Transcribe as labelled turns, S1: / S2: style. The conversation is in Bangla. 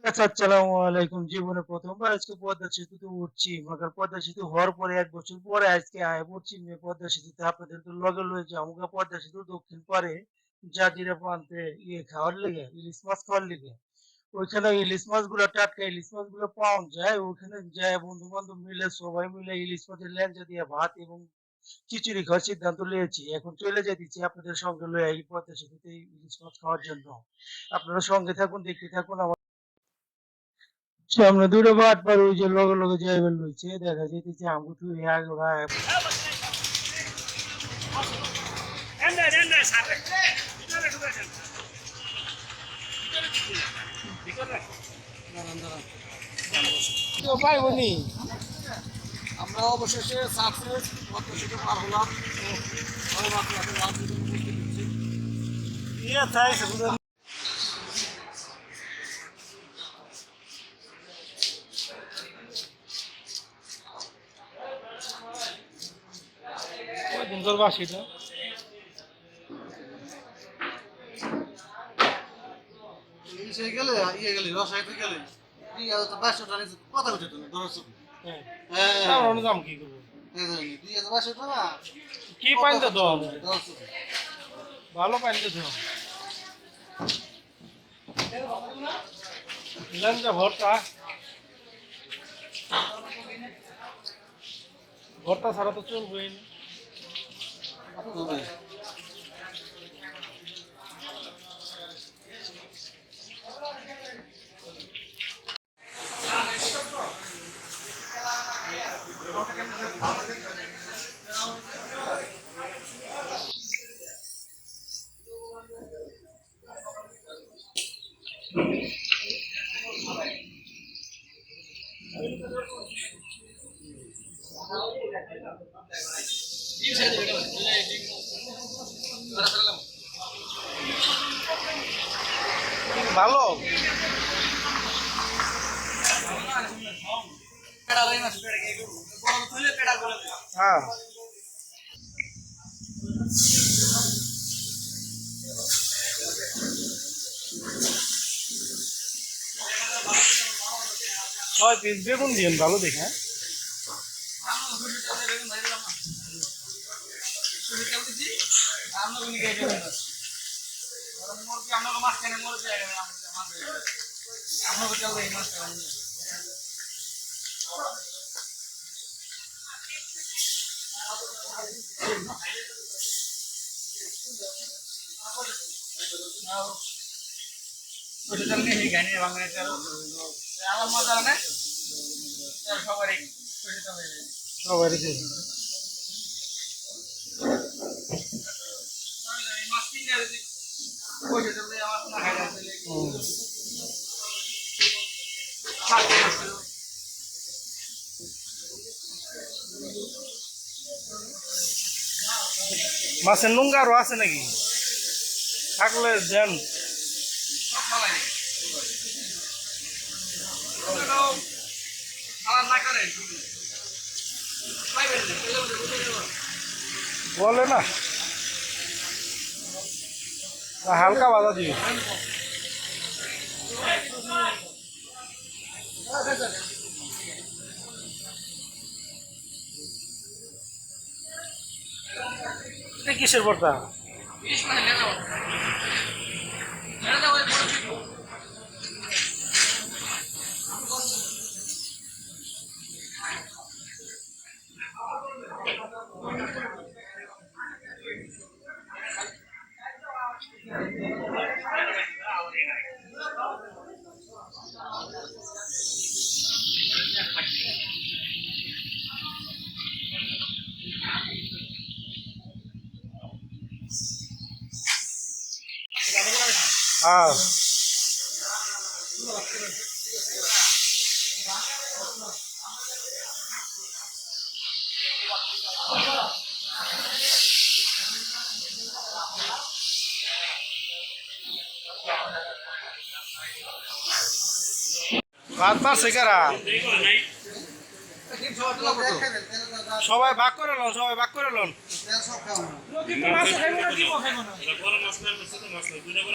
S1: আচ্ছা, আসসালামু আলাইকুম। জীবনে প্রথমবার আজকে পদ্মা সেতুতে উঠছি। মাগার পদ্মা সেতু হওয়ার পরে ১ বছর পরে আজকে আয়া পড়ছি পদ্মা সেতুতে। আপনাদের তো লগে লয়ে যামুগা পদ্মা সেতুর দক্ষিণ পারে জাজিরা প্রান্তে খাওয়ার লিগে, ইলিশ মাছ খাওয়ার লিগে। ওইখানে ইলিশ মাছগুলা টাটকা ইলিশ মাছগুলো পাওয়া যায়। ওখানে যায়া বন্ধু-বান্ধব মিলে সবাই মিলে ইলিশ মাছের ল্যাঞ্জা দিয়ে ভাত এবং খিচুড়ি খাওয়ার সিদ্ধান্ত লিয়েছি। এখন চলে যাইতেছি আপনাদের সঙ্গে লইয়া এই পদ্মা সেতুতে ইলিশ মাছ খাওয়ার জন্য। আপনারা সঙ্গে থাকুন, দেখতে থাকুন। সামনে দুটো বাট পার ওই যে লগে লগে যাইবার লইছে দেখা যাইতেছে আঙ্গুঠু আগে ভাই পাইবনি।
S2: আমরা অবশেষে সাকসেস পদ্মা সেতু পার হলাম।
S1: ইয়ে তাই সুন্দর বাসিটা
S2: গেলে ইয়ে গেলে রসাইতে গেলে বাইশশো টাকা কথা হচ্ছে তুমি ধরো।
S1: হ্যাঁ দাম কি করবো
S2: ২,৫০০ টাকা
S1: কি পাইতে দম ভালো পাইতে দম লঞ্চা ভর্তা ভর্তা ছাড়া তো চলবেই না। ভালো হ্যাঁ ছয় পিস বেগুন দিন ভালো দেখে
S2: আমার মজা না সবারই
S1: সবারই দিন
S2: মাছ কিনে পয়সা দিলে আমার না খাই
S1: মাছের নোংরা আরো আছে নাকি থাকলে দেন বলে না হালকা বাধা দিবি কিসের ভর্তা হ্যাঁ ভাত পারছে কারা সবাই ভাগ করে লন সবাই ভাগ করে লন